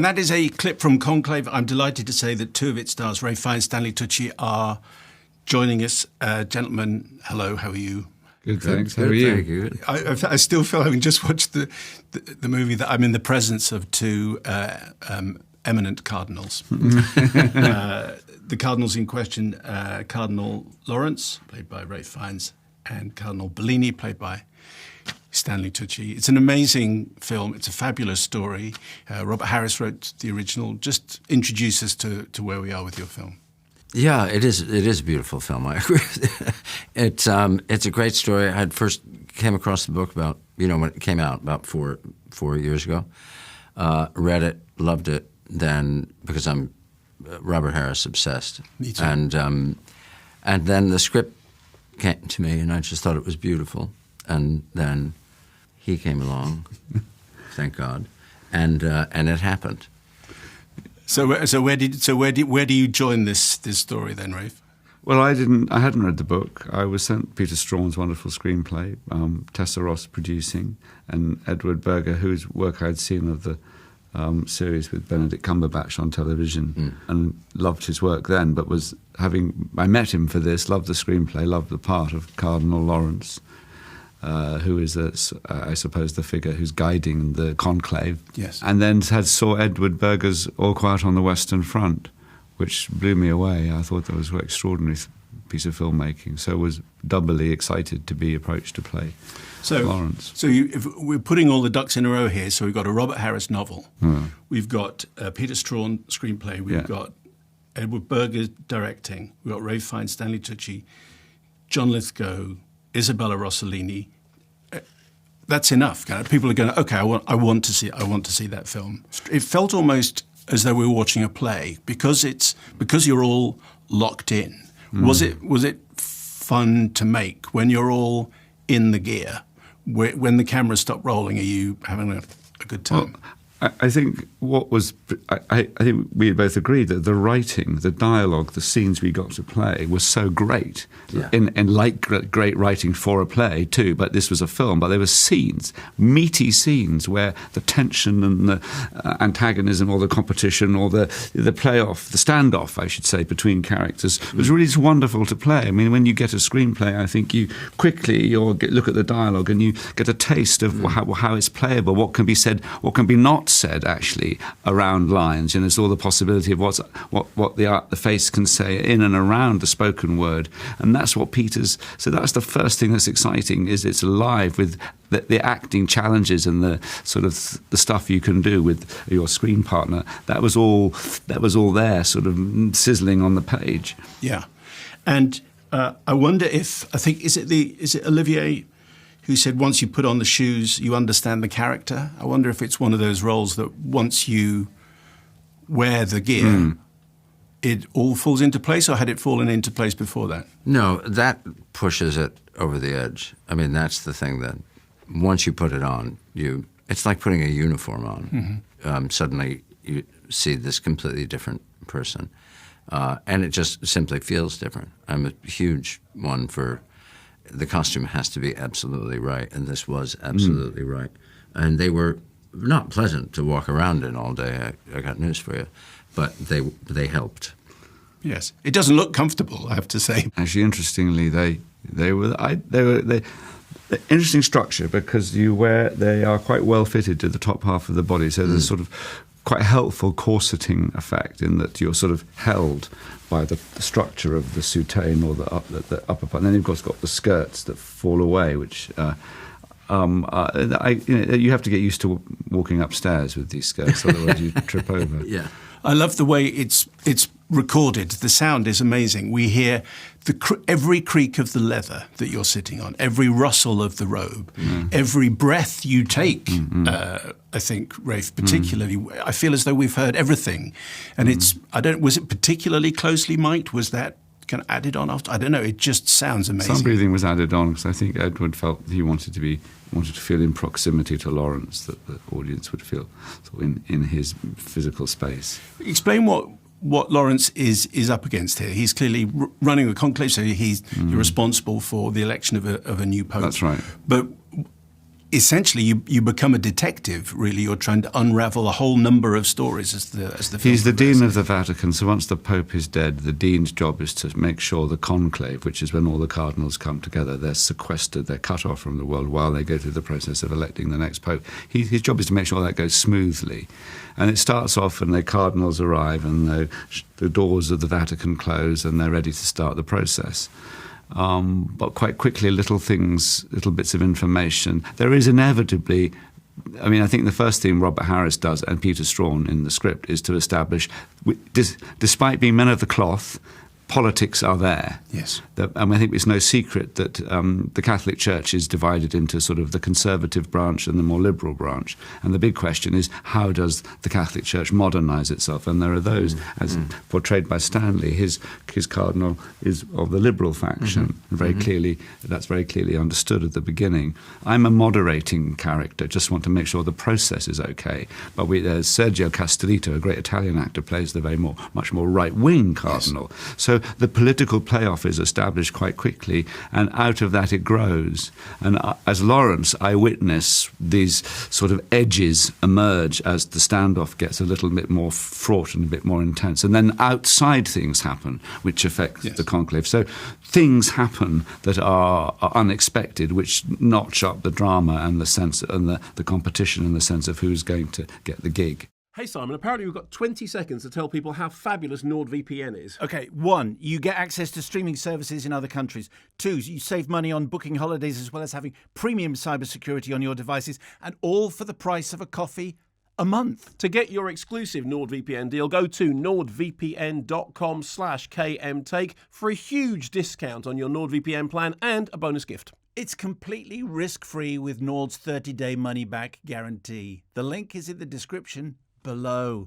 And that is a clip from Conclave. I'm delighted to say that two of its stars, Ralph Fiennes, Stanley Tucci, are joining us. Gentlemen, hello, how are you? Good, thanks. How are you? I still feel, having just watched the movie, that I'm in the presence of two eminent cardinals. The cardinals in question, Cardinal Lawrence, played by Ralph Fiennes, and Cardinal Bellini, played by Stanley Tucci. It's an amazing film. It's a fabulous story. Robert Harris wrote the original. Just introduce us to where we are with your film. Yeah, it is a beautiful film. I agree. It's a great story. I had first came across the book about, when it came out about four years ago. Read it, loved it. Then, because I'm Robert Harris obsessed. Me too. And then the script came to me, and I just thought it was beautiful. And then he came along, thank God, and it happened. So where do you join this story then, Rafe? Well, I hadn't read the book. I was sent Peter Straughn's wonderful screenplay, Tessa Ross producing, and Edward Berger, whose work I'd seen of the series with Benedict Cumberbatch on television, and loved his work then. But I met him for this, loved the screenplay, loved the part of Cardinal Lawrence, who is, I suppose, the figure who's guiding the conclave. Yes. And then saw Edward Berger's All Quiet on the Western Front, which blew me away. I thought that was an extraordinary piece of filmmaking. So I was doubly excited to be approached to play Lawrence. So if we're putting all the ducks in a row here. So we've got a Robert Harris novel. We've got Peter Straughan screenplay. We've got Edward Berger directing. We've got Ralph Fiennes, Stanley Tucci, John Lithgow, Isabella Rossellini. That's enough. People are going, okay, I want to see that film. It felt almost as though we were watching a play because you're all locked in. Was it fun to make when you're all in the gear? When the cameras stop rolling, are you having a good time? Well, I think I think we both agreed that the writing, the dialogue, the scenes we got to play was so great. Yeah. And like great writing for a play too, but this was a film. But there were scenes, meaty scenes, where the tension and the antagonism or the competition or the playoff, the standoff, I should say, between characters was really just wonderful to play. I mean, when you get a screenplay, I think you quickly look at the dialogue and you get a taste of how it's playable, what can be said, what can be not said actually around lines, and there's all the possibility of what the face can say in and around the spoken word, and that's what so that's the first thing that's exciting, is it's alive with the acting challenges and the sort of the stuff you can do with your screen partner. That was all there, sort of sizzling on the page. Yeah, and I wonder if is it Olivier who said once you put on the shoes, you understand the character? I wonder if it's one of those roles that once you wear the gear, it all falls into place, or had it fallen into place before that? No, that pushes it over the edge. I mean, that's the thing that once you put it on, it's like putting a uniform on. Suddenly you see this completely different person. And it just simply feels different. I'm a huge one for the costume has to be absolutely right, and this was absolutely right. And they were not pleasant to walk around in all day. I got news for you, but they helped. Yes, it doesn't look comfortable, I have to say. Actually, interestingly, they were interesting structure, because they are quite well fitted to the top half of the body, so there's sort of quite helpful corseting effect in that you're sort of held by the structure of the soutane or the upper part. And then you've got the skirts that fall away, which you have to get used to walking upstairs with these skirts, otherwise you trip over. Yeah, I love the way it's recorded. The sound is amazing. We hear every creak of the leather that you're sitting on, every rustle of the robe, every breath you take. I think, Rafe, particularly, I feel as though we've heard everything. And was it particularly closely mic'd? Was that kind of added on after? I don't know. It just sounds amazing. Some breathing was added on, because I think Edward felt he wanted to feel in proximity to Lawrence, that the audience would feel sort of in his physical space. Explain what Lawrence is up against here. He's clearly running the conclave, so you're responsible for the election of a new pope. That's right. But essentially you become a detective, really. You're trying to unravel a whole number of stories as the film He's the progresses. Dean of the Vatican, so once the Pope is dead, the Dean's job is to make sure the Conclave, which is when all the cardinals come together, they're sequestered, they're cut off from the world while they go through the process of electing the next Pope. His job is to make sure that goes smoothly. And it starts off when the cardinals arrive and the doors of the Vatican close and they're ready to start the process. But quite quickly, little bits of information. There is inevitably, I think the first thing Robert Harris does, and Peter Strawn in the script, is to establish, despite being men of the cloth, politics are there. Yes. I think it's no secret that the Catholic Church is divided into sort of the conservative branch and the more liberal branch. And the big question is, how does the Catholic Church modernise itself? And there are those, as portrayed by Stanley, his cardinal is of the liberal faction. That's very clearly understood at the beginning. I'm a moderating character, just want to make sure the process is okay. But there's Sergio Castellitto, a great Italian actor, plays the much more right-wing cardinal. Yes. So the political payoff is established quite quickly, and out of that it grows. And as Lawrence, I witness these sort of edges emerge as the standoff gets a little bit more fraught and a bit more intense. And then outside things happen, which affect the conclave. So things happen that are unexpected, which notch up the drama and the sense and the competition and the sense of who's going to get the gig. Hey Simon, apparently we've got 20 seconds to tell people how fabulous NordVPN is. Okay, 1, you get access to streaming services in other countries. 2, you save money on booking holidays as well as having premium cybersecurity on your devices, and all for the price of a coffee a month. To get your exclusive NordVPN deal, go to nordvpn.com/kmtake for a huge discount on your NordVPN plan and a bonus gift. It's completely risk-free with Nord's 30-day money-back guarantee. The link is in the description below.